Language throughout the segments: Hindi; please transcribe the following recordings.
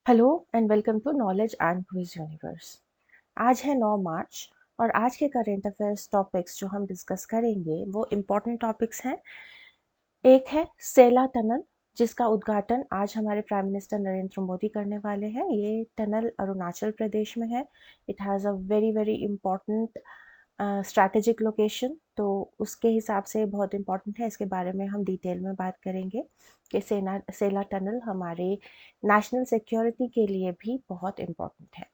Hello and welcome to knowledge and quiz universe. आज है 9 मार्च और आज के करेंट अफेयर्स टॉपिक्स जो हम डिस्कस करेंगे वो इम्पोर्टेंट टॉपिक्स हैं। एक है सेला टनल, जिसका उद्घाटन आज हमारे प्राइम मिनिस्टर नरेंद्र मोदी करने वाले हैं। ये टनल अरुणाचल प्रदेश में है। It has a very very important strategic location, तो उसके हिसाब से बहुत इम्पॉर्टेंट है। इसके बारे में हम डिटेल में बात करेंगे कि सेला टनल हमारे नेशनल सिक्योरिटी के लिए भी बहुत इम्पॉर्टेंट है।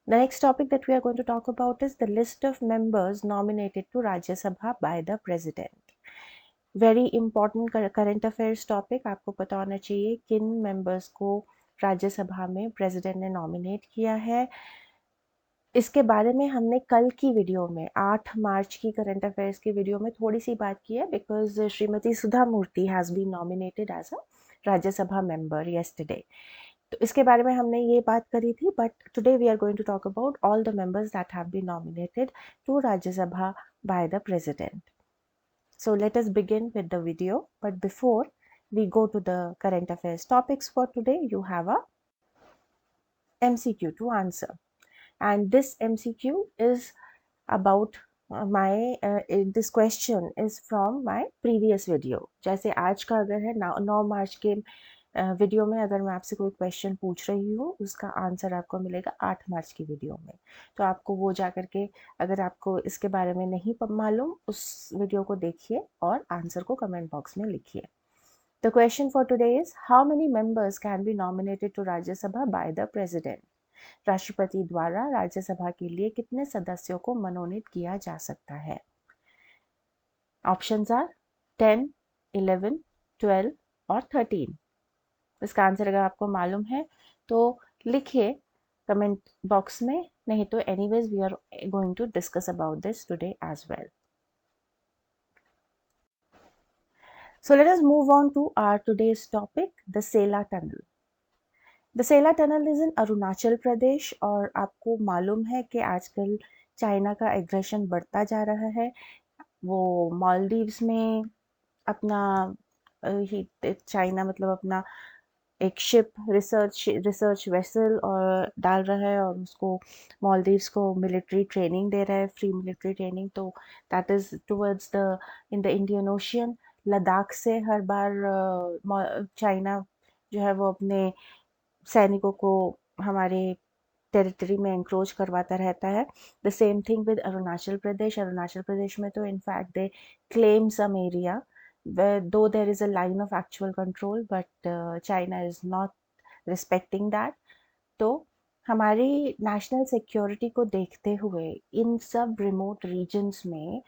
The next topic that we are going to talk about is the list of members nominated to Rajya Sabha by the President. Very important current affairs topic. आपको पता होना चाहिए किन मेंबर्स को राज्यसभा में प्रेसिडेंट ने नॉमिनेट किया है। इसके बारे में हमने कल की वीडियो में 8 मार्च की करंट अफेयर्स की वीडियो में थोड़ी सी बात की है, because Shrimati Sudha Murthy has been nominated as a Rajya Sabha member yesterday. तो इसके बारे में हमने ये बात करी थी, but today we are going to talk about all the members that have been nominated to Rajya Sabha by the president. So let us begin with the video. But before we go to the current affairs topics for today, you have a MCQ to answer. And this MCQ is about this question is from my previous video. जैसे आज का अगर है 9 मार्च के वीडियो में अगर मैं आपसे कोई क्वेश्चन पूछ रही हूँ, उसका आंसर आपको मिलेगा 8 मार्च की वीडियो में। तो आपको वो जा करके, अगर आपको इसके बारे में नहीं मालूम, उस वीडियो को देखिए और आंसर को कमेंट बॉक्स में लिखिए। The question for today is, how many members can be nominated to Rajya Sabha by the President? राष्ट्रपति द्वारा राज्यसभा के लिए कितने सदस्यों को मनोनीत किया जा सकता है? ऑप्शंस आर 10, 11, 12 और 13। इसका आंसर अगर आपको मालूम है तो लिखिए कमेंट बॉक्स में, नहीं तो anyways we are going to discuss about this today as well. So let us move on to our today's topic, the Sela Tunnel. The Sela Tunnel is in Arunachal Pradesh, और आपको मालूम है कि आजकल चाइना का एग्रेशन बढ़ता जा रहा है। वो मालदीव्स में अपना चाइना मतलब अपना एक शिप रिसर्च वेसल और डाल रहा है, और उसको मालदीव्स को मिलिट्री ट्रेनिंग दे रहा है, फ्री मिलिट्री ट्रेनिंग। तो that is towards the in the Indian ocean. Ladakh से हर बार चाइना जो है वो अपने सैनिकों को हमारे टेरिटरी में एंक्रोच करवाता रहता है। The same thing with Arunachal Pradesh. Arunachal Pradesh में तो in fact they claim some area though there is a line of actual control, but China is not respecting that. तो हमारी नेशनल सिक्योरिटी को देखते हुए इन सब रिमोट रीजन्स में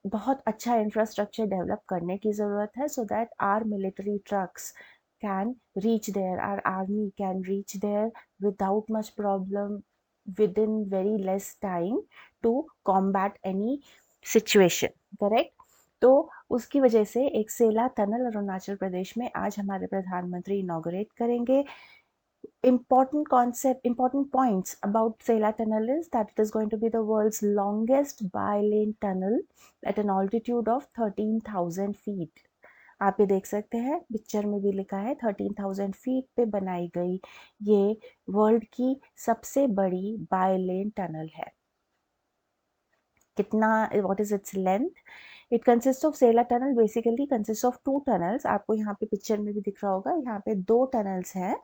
बहुत अच्छा इंफ्रास्ट्रक्चर डेवलप करने की ज़रूरत है, so that our military trucks can reach there, our army can reach there without much problem, within very less time, to combat any situation. Correct? तो उसकी वजह से एक सेला टनल अरुणाचल प्रदेश में आज हमारे प्रधानमंत्री इनॉग्रेट करेंगे। Important points about Sela Tunnel is that it is going to be the world's longest bi-lane tunnel at an altitude of 13,000 feet. आप ये देख सकते हैं, पिक्चर में भी लिखा है 13,000 फीट पे बनाई गई ये वर्ल्ड की सबसे बड़ी बाय लेन टनल है। कितना, what is its length? It consist of Sela tunnel basically consist of 2 tunnels. आपको यहाँ पे पिक्चर में भी दिख रहा होगा, यहाँ पे 2 टनल्स हैं,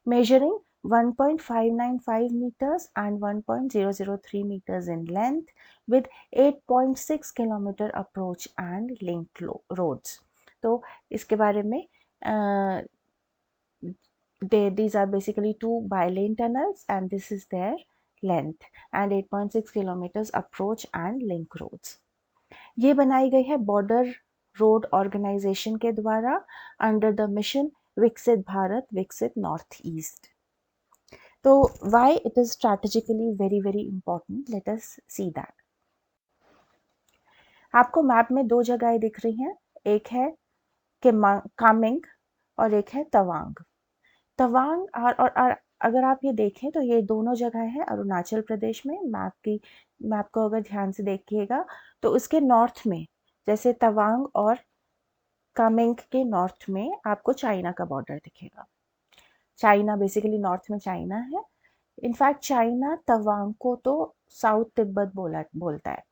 measuring 1.595 meters and 1.003 meters in length, with 8.6 kilometer approach and link roads. तो इसके बारे में these are basically 2 bi-lane tunnels and this is their length and 8.6 kilometers approach and link roads. ये बनाई गई है बॉर्डर रोड ऑर्गेनाइजेशन के द्वारा अंडर द मिशन विकसित भारत विकसित नॉर्थ ईस्ट. तो why it is strategically very very important, let us see that. आपको मैप में 2 जगहें दिख रही हैं, एक है कामेंग और एक है तवांग. तवांग और अगर आप ये देखें तो ये दोनों जगह है अरुणाचल प्रदेश में. मैप को अगर ध्यान से देखिएगा तो उसके नॉर्थ में, जैसे तवांग और कामेंग के नॉर्थ में आपको चाइना का बॉर्डर दिखेगा. चाइना बेसिकली नॉर्थ में चाइना है। इनफैक्ट चाइना तवांग को तो साउथ तिब्बत बोलता है।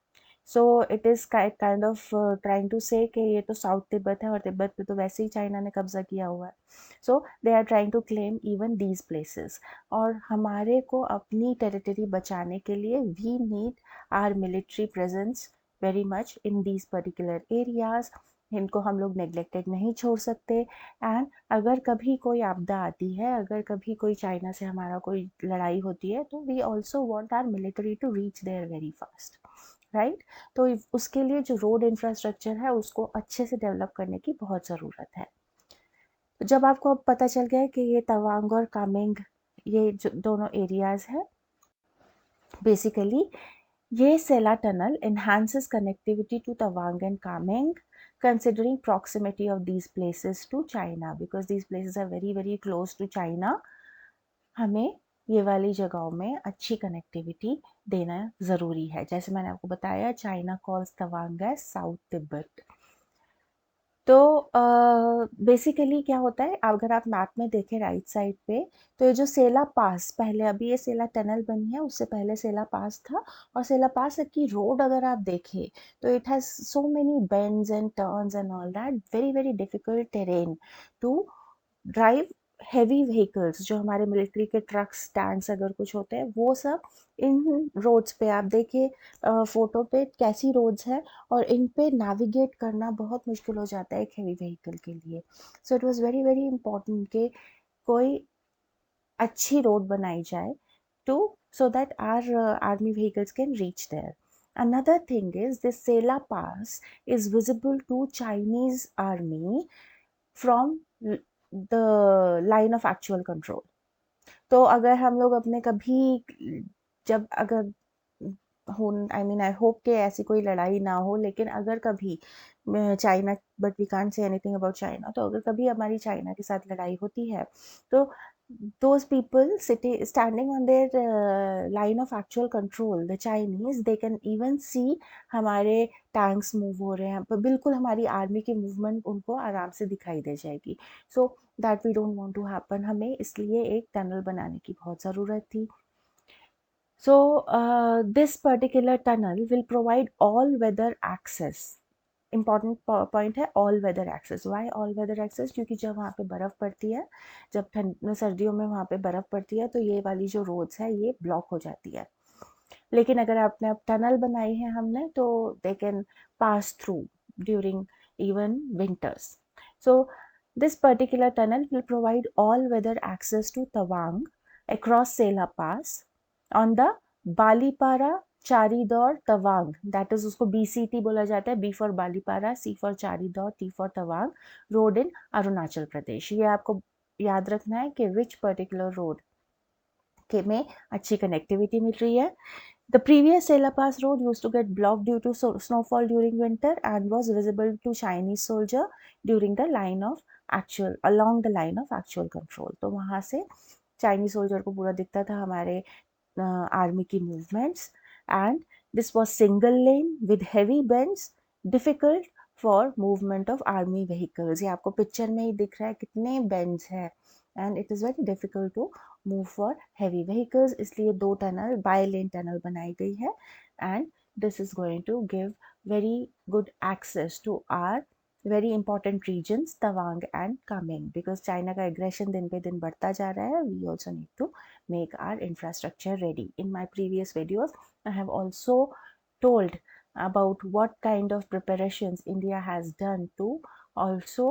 So it is kind of trying to say कि ये तो साउथ तिब्बत है, और तिब्बत पे तो वैसे ही चाइना ने कब्जा किया हुआ है। So they are trying to claim even these places, और हमारे को अपनी टेरिटरी बचाने के लिए we need our military presence very much in these particular areas. इनको हम लोग नेग्लेक्टेड नहीं छोड़ सकते। एंड अगर कभी कोई आपदा आती है, अगर कभी कोई चाइना से हमारा कोई लड़ाई होती है, तो we also want our military to reach there very fast, right. तो उसके लिए जो रोड इंफ्रास्ट्रक्चर है उसको अच्छे से डेवलप करने की बहुत ज़रूरत है। जब आपको अब पता चल गया है कि ये तवांग और कामेंग, ये जो दोनों एरियाज है, बेसिकली ये सेला tunnel enhances connectivity to Tawang and Kameng, considering proximity of these places to China, because these places are very very close to China. हमें ये वाली जगहों में अच्छी कनेक्टिविटी देना ज़रूरी है। जैसे मैंने आपको बताया, China calls Tawang as south Tibet. तो बेसिकली क्या होता है, अगर आप मैप में देखें राइट साइड पे, तो ये जो सेला पास, पहले अभी ये सेला टनल बनी है, उससे पहले सेला पास था। और सेला पास की रोड अगर आप देखें, तो it has so many bends and turns and all that, very very difficult terrain to drive heavy vehicles. जो हमारे मिलिट्री के ट्रक्स, टैंक्स अगर कुछ होते हैं, वो सब इन रोड्स पे आप देखिए, फोटो पे कैसी रोड्स है, और इन पे नेविगेट करना बहुत मुश्किल हो जाता है एक हेवी व्हीकल के लिए। So it was very very important कि कोई अच्छी रोड बनाई जाए to, so that our army vehicles can reach there. Another thing is this Sela Pass is visible to Chinese army from the line of actual control. तो अगर हम लोग अपने कभी, जब अगर हो, आई मीन आई होप कि ऐसी कोई लड़ाई ना हो, लेकिन अगर कभी China, but we can't say anything about China, तो अगर कभी हमारी चाइना के साथ लड़ाई होती है, तो those people sitting standing on their line of actual control, the Chinese, they can even see हमारे टैंक्स मूव हो रहे हैं, पर बिल्कुल हमारी आर्मी की मूवमेंट उनको आराम से दिखाई दे जाएगी। So that we don't want to happen. हमें इसलिए एक टनल बनाने की बहुत ज़रूरत थी। So this particular tunnel will provide all weather access. Important point है all weather access. Why all weather access? क्योंकि जब वहाँ पे बर्फ़ पड़ती है, जब ठंड सर्दियों में वहाँ पे बर्फ़ पड़ती है, तो ये वाली जो रोड्स है ये ब्लॉक हो जाती है। लेकिन अगर आपने अब टनल बनाई है हमने, तो they can pass through during even winters. So this particular tunnel will provide all weather access to Tawang across Sela Pass on the Balipara Charduar Tawang, that is, उसको BCT बोला जाता है, B for Balipara, C for Charduar, T for Tawang road in Arunachal Pradesh. ये आपको याद रखना है कि विच पर्टिकुलर रोड के में अच्छी कनेक्टिविटी मिल रही है। The previous Sela Pass road used to get blocked due to snowfall during winter and was visible to Chinese soldier during the line of actual along the line of actual control. तो वहाँ से चाइनीज सोल्जर को पूरा दिखता था हमारे आर्मी की movements. And this was single lane with heavy bends, difficult for movement of army vehicles. ये आपको पिक्चर में ही दिख रहा है कितने बेंड्स हैं, and it is very difficult to move for heavy vehicles. इसलिए दो टनल, बाय लेन टनल बनाई गई है, and this is going to give very good access to our very important regions, Tawang and Kameng, because China का aggression दिन पे दिन बढ़ता जा रहा है. We also need to make our infrastructure ready. In my previous videos, I have also told about what kind of preparations India has done to also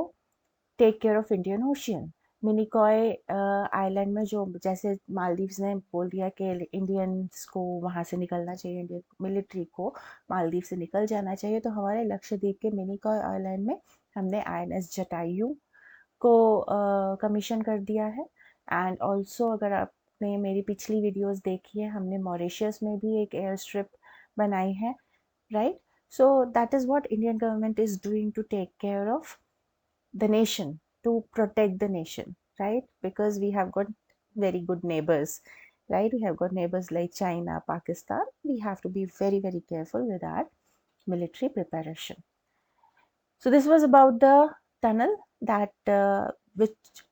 take care of Indian ocean. Minicoy island में जो, जैसे मालदीव्स ने बोल दिया कि इंडियंस को वहाँ से निकलना चाहिए, इंडियन मिलिट्री को मालदीव से निकल जाना चाहिए, तो हमारे लक्षद्वीप के मिनिकॉय आइलैंड में हमने INS जटायु को कमीशन कर दिया है। एंड ऑल्सो अगर आपने मेरी पिछली वीडियोस देखी है, हमने मॉरिशियस में भी एक एयर स्ट्रिप बनाई है, right. So that is what Indian government is doing to take care of the nation, to protect the nation, right? Because we have got very good neighbors, right? We have got neighbors like China, Pakistan. We have to be very very careful with our military preparation. So this was about the tunnel that which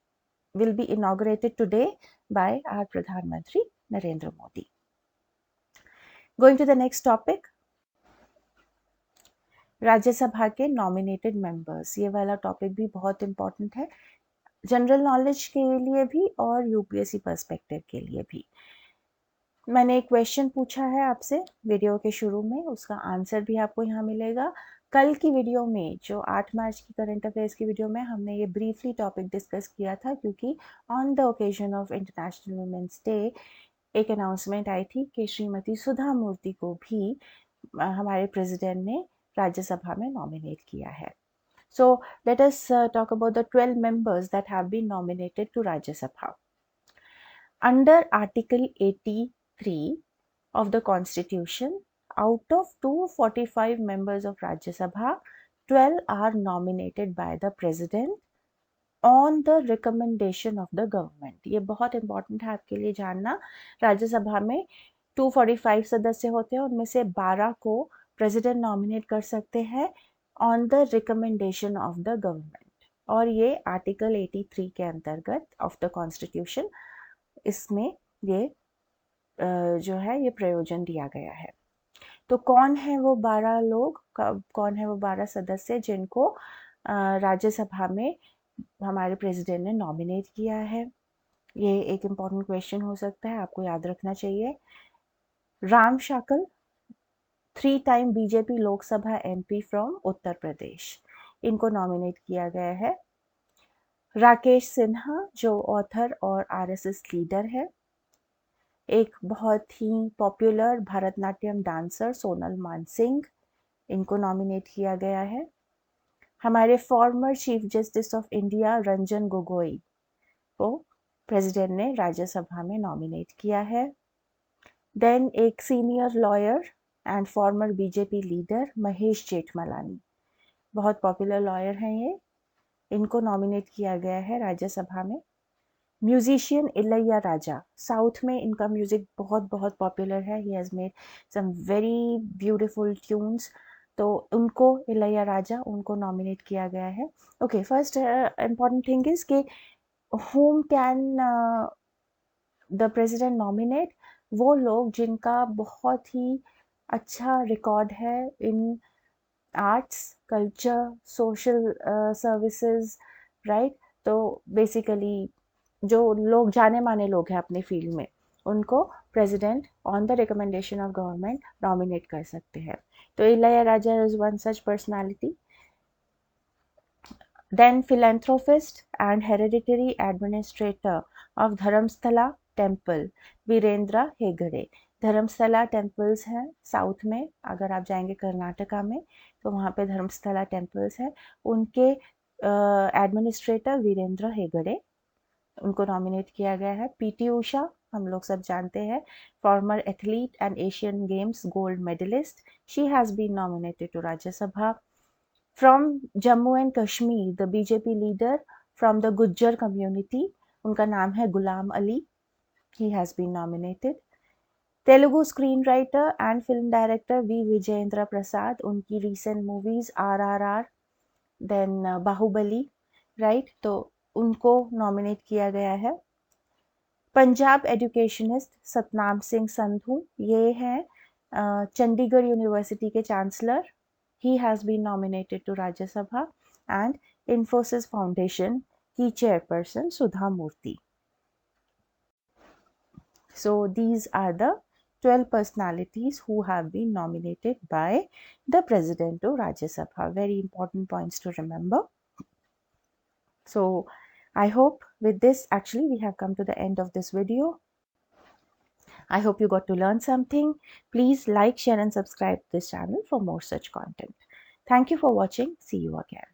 will be inaugurated today by our Pradhan Mantri Narendra Modi. Going to the next topic, Rajya Sabha के नॉमिनेटेड मेंबर्स. ये वाला टॉपिक भी बहुत इंपॉर्टेंट है, जनरल नॉलेज के लिए भी और यूपीएससी पर्सपेक्टिव के लिए भी. मैंने एक क्वेश्चन पूछा है आपसे वीडियो के शुरू में, उसका आंसर भी आपको यहाँ मिलेगा. कल की वीडियो में, जो 8 मार्च की करंट अफेयर्स की वीडियो में, हमने ये ब्रीफली टॉपिक डिस्कस किया था, क्योंकि on the occasion of international women's day एक अनाउंसमेंट आई थी कि श्रीमती सुधा मूर्ति को भी हमारे प्रेसिडेंट ने राज्यसभा में नॉमिनेट किया है. So let us talk about the 12 members that have been nominated to Rajya Sabha. Under Article 83 of the Constitution, out of 245 members of Rajya Sabha, 12 are nominated by the President on the recommendation of the government. ये बहुत important है आपके लिए जानना. राज्यसभा में 245 सदस्य होते हैं, उनमें से 12 को प्रेसिडेंट नॉमिनेट कर सकते हैं on the recommendation of the government. और ये आर्टिकल 83 के अंतर्गत ऑफ द कॉन्स्टिट्यूशन, इसमें ये जो है ये प्रयोजन दिया गया है. तो कौन है वो 12 लोग, कौन है वो 12 सदस्य जिनको राज्यसभा में हमारे प्रेसिडेंट ने नॉमिनेट किया है? ये एक इम्पॉर्टेंट क्वेश्चन हो सकता है, आपको याद रखना चाहिए. Ram Shakal, 3 time BJP Lok Sabha MP from Uttar Pradesh, इनको नॉमिनेट किया गया है. राकेश सिन्हा, जो ऑथर और आरएसएस लीडर है. एक बहुत ही पॉपुलर भरतनाट्यम डांसर सोनल मानसिंह, इनको नॉमिनेट किया गया है. हमारे former chief justice of India Ranjan Gogoi को प्रेसिडेंट ने राज्यसभा में नॉमिनेट किया है. देन एक senior lawyer and farmer BJP leader Mahesh Jethmalani, बहुत पॉपुलर लॉयर हैं ये, इनको नॉमिनेट किया गया है राज्यसभा में. म्यूजिशियन इलैया राजा, साउथ में इनका म्यूजिक बहुत बहुत पॉपुलर है. He has made some very beautiful tunes, तो उनको, इलैया राजा, उनको नॉमिनेट किया गया है. Okay, first important thing is कि whom can the president nominate? वो लोग जिनका बहुत ही अच्छा रिकॉर्ड है in arts, culture, social services, right. तो बेसिकली जो लोग जाने माने लोग हैं अपने फील्ड में, उनको president on the recommendation of government nominate कर सकते हैं. तो Ilaiya Raja is one such personality. Then philanthropist and hereditary administrator of Dharmasthala temple, Veerendra Heggade. Dharmasthala temples हैं साउथ में, अगर आप जाएंगे कर्नाटका में तो वहाँ पे धर्मस्थला टेम्पल्स हैं. उनके एडमिनिस्ट्रेटर वीरेंद्र हेगड़े, उनको नॉमिनेट किया गया है. पीटी उषा, हम लोग सब जानते हैं, former athlete and Asian games gold medalist, she has been nominated to Rajya Sabha. From Jammu and Kashmir, the BJP leader from the Gujjar community, उनका नाम है Ghulam Ali, he has been nominated. Telugu screen writer and film director V Vijayendra Prasad, उनकी recent movies RRR, then Baahubali, right, तो उनको नॉमिनेट किया गया है. पंजाब एजुकेशनिस्ट सतनाम सिंह संधू, ये हैं चंडीगढ़ यूनिवर्सिटी के chancellor. He has been nominated to Rajya Sabha. And Infosys Foundation की chairperson Sudha Murthy. So these are the 12 personalities who have been nominated by the President to Rajya Sabha. Very important points to remember. So I hope with this, actually we have come to the end of this video. I hope you got to learn something. Please like, share and subscribe to this channel for more such content. Thank you for watching. See you again.